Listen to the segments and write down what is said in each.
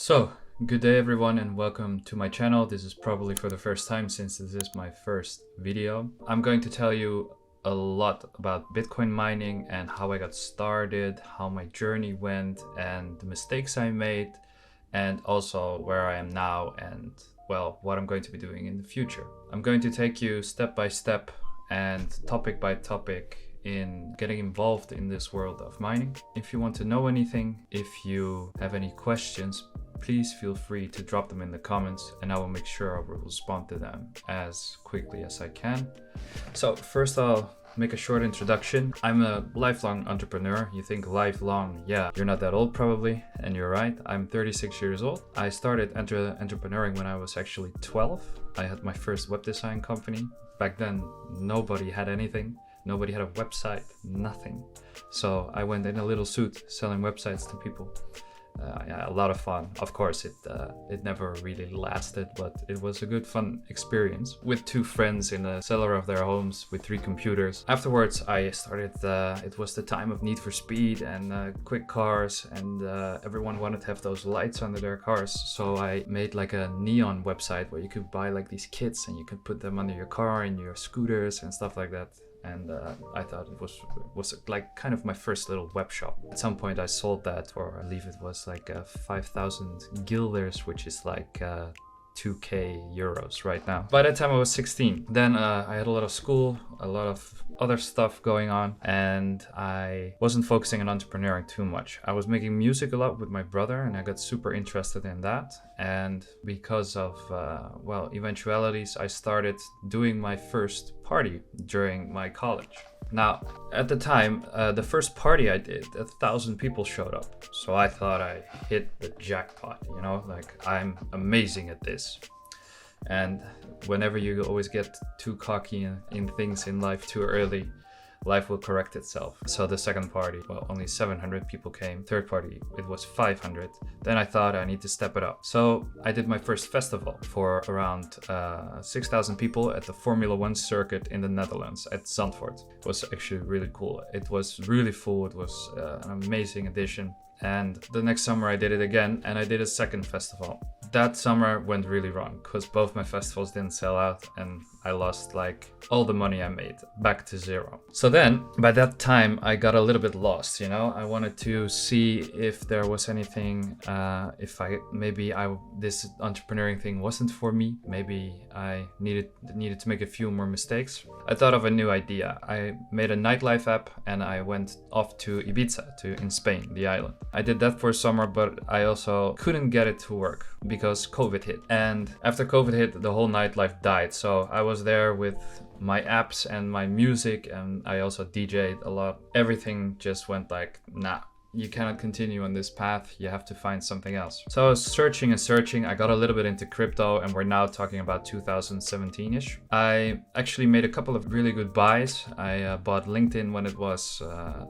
So, good day everyone and welcome to my channel. This is probably for the first time since this is my first video. I'm going to tell you a lot about Bitcoin mining and how I got started, how my journey went and the mistakes I made, and also where I am now and, well, what I'm going to be doing in the future. I'm going to take you step by step and topic by topic in getting involved in this world of mining. If you want to know anything, if you have any questions, please feel free to drop them in the comments and I will make sure I will respond to them as quickly as I can. So first I'll make a short introduction. I'm a lifelong entrepreneur. You think lifelong, yeah, you're not that old probably, and you're right. I'm 36 years old. I started entrepreneuring when I was actually 12. I had my first web design company. Back then, nobody had anything. Nobody had a website, nothing. So I went in a little suit selling websites to people. Yeah, a lot of fun. Of course, it never really lasted, but it was a good fun experience with two friends in the cellar of their homes with 3 computers. Afterwards, I started, it was the time of Need for Speed and quick cars, and everyone wanted to have those lights under their cars. So I made like a neon website where you could buy like these kits and you could put them under your car and your scooters and stuff like that. And I thought it was like kind of my first little web shop. At some point I sold that, or I believe it was like 5,000 guilders, which is like 2k euros right now. By that time I was 16. Then I had a lot of school, a lot of other stuff going on, and I wasn't focusing on entrepreneuring too much. I was making music a lot with my brother and I got super interested in that. And because of, well, eventualities, I started doing my first party during my college. Now, at the time, the first party I did, 1,000 people showed up. So I thought I hit the jackpot, you know, like I'm amazing at this. And whenever you always get too cocky in things in life too early, life will correct itself. So the second party, well, only 700 people came. Third party, it was 500. Then I thought I need to step it up. So I did my first festival for around 6,000 people at the Formula 1 circuit in the Netherlands at Zandvoort. It was actually really cool. It was really full. It was an amazing addition. And the next summer I did it again and I did a second festival. That summer went really wrong because both my festivals didn't sell out and I lost like all the money I made back to zero. So then by that time I got a little bit lost, you know. I wanted to see if there was anything, if this entrepreneuring thing wasn't for me. Maybe I needed to make a few more mistakes. I thought of a new idea. I made a nightlife app and I went off to Ibiza in Spain, the island. I did that for a summer, but I also couldn't get it to work because COVID hit. And after COVID hit, the whole nightlife died. So I was there with my apps and my music, and I also DJ'd a lot. Everything just went like, nah. You cannot continue on this path, you have to find something else. So I was searching and searching, I got a little bit into crypto, and we're now talking about 2017-ish. I actually made a couple of really good buys. I bought LinkedIn when it was,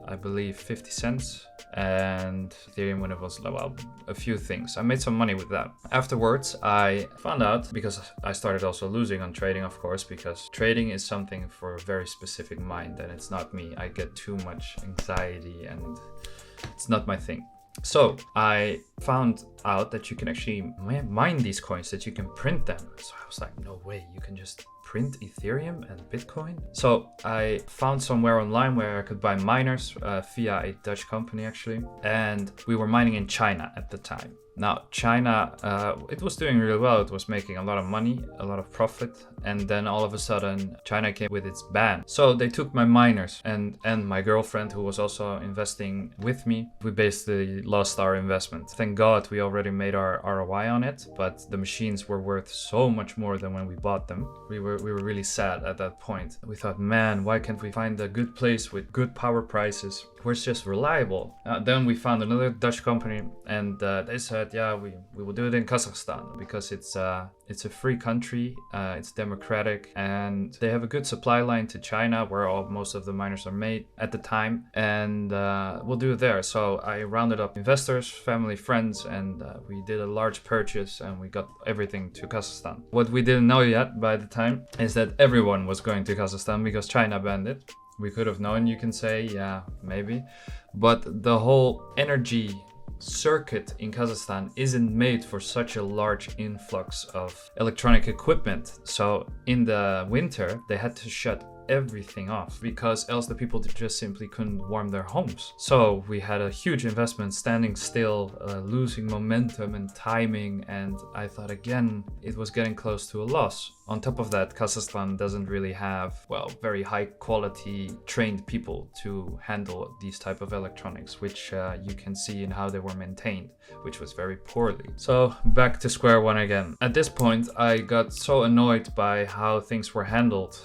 I believe, 50 cents, and Ethereum when it was, well, a few things. I made some money with that. Afterwards, I found out, because I started also losing on trading, of course, because trading is something for a very specific mind, and it's not me. I get too much anxiety and it's not my thing. So I found out that you can actually mine these coins, that you can print them. So I was like, no way, you can just print Ethereum and Bitcoin? So I found somewhere online where I could buy miners via a Dutch company actually. And we were mining in China at the time. Now, China, it was doing really well. It was making a lot of money, a lot of profit. And then all of a sudden, China came with its ban. So they took my miners and my girlfriend, who was also investing with me. We basically lost our investment. Thank God we already made our ROI on it, but the machines were worth so much more than when we bought them. We were really sad at that point. We thought, man, why can't we find a good place with good power prices where it's just reliable? Then we found another Dutch company and they said, yeah, we will do it in Kazakhstan because it's a free country, it's democratic, and they have a good supply line to China where most of the miners are made at the time, and we'll do it there. So I rounded up investors, family, friends, and we did a large purchase and we got everything to Kazakhstan. What we didn't know yet by the time is that everyone was going to Kazakhstan because China banned it. We could have known, you can say, yeah, maybe, but the whole energy circuit in Kazakhstan isn't made for such a large influx of electronic equipment. So in the winter, they had to shut everything off because else the people just simply couldn't warm their homes. So we had a huge investment standing still, losing momentum and timing, and I thought again it was getting close to a loss. On top of that, Kazakhstan doesn't really have, well, very high quality trained people to handle these type of electronics, which you can see in how they were maintained, which was very poorly. So back to square one again. At this point, I got so annoyed by how things were handled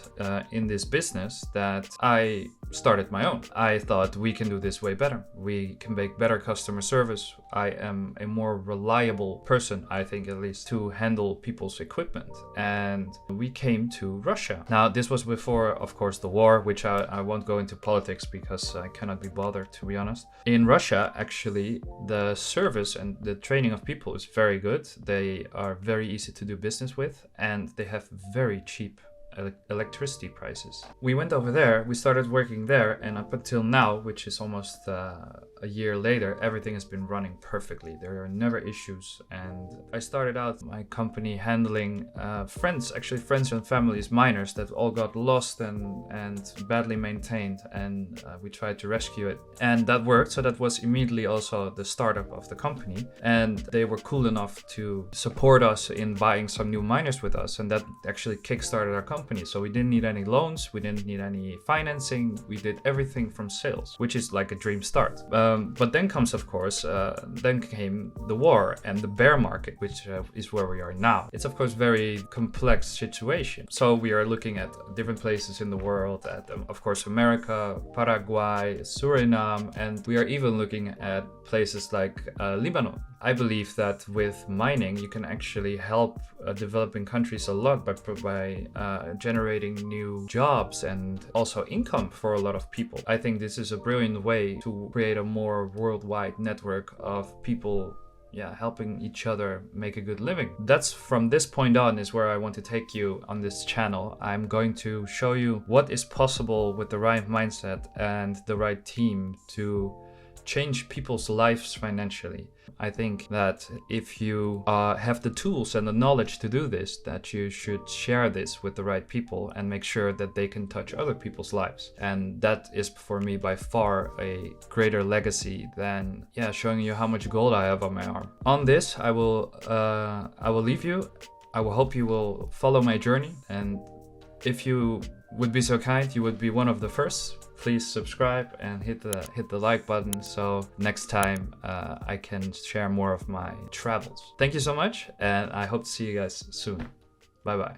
in this business that I started my own. I thought we can do this way better. We can make better customer service. I am a more reliable person, I think at least, to handle people's equipment. And we came to Russia. Now, this was before, of course, the war, which I won't go into politics because I cannot be bothered, to be honest. In Russia, actually, the service and the training of people is very good. They are very easy to do business with, and they have very cheap electricity prices. We went over there, we started working there, and up until now, which is almost a year later, everything has been running perfectly. There are never issues, and I started out my company handling friends and families, miners that all got lost and badly maintained, and we tried to rescue it, and that worked. So that was immediately also the startup of the company, and they were cool enough to support us in buying some new miners with us, and that actually kickstarted our company. So we didn't need any loans, we didn't need any financing, we did everything from sales, which is like a dream start. But then comes, of course, then came the war and the bear market, which is where we are now. It's of course very complex situation. So we are looking at different places in the world, at of course America, Paraguay, Suriname, and we are even looking at places like Lebanon. I believe that with mining, you can actually help developing countries a lot by generating new jobs and also income for a lot of people. I think this is a brilliant way to create a more worldwide network of people helping each other make a good living. That's from this point on is where I want to take you on this channel. I'm going to show you what is possible with the right mindset and the right team to change people's lives financially. I think that if you have the tools and the knowledge to do this, that you should share this with the right people and make sure that they can touch other people's lives. And that is for me by far a greater legacy than showing you how much gold I have on my arm. On this, I will leave you. I will hope you will follow my journey, and if you would be so kind, you would be one of the first. Please subscribe and hit the like button so next time I can share more of my travels. Thank you so much, and I hope to see you guys soon. Bye bye.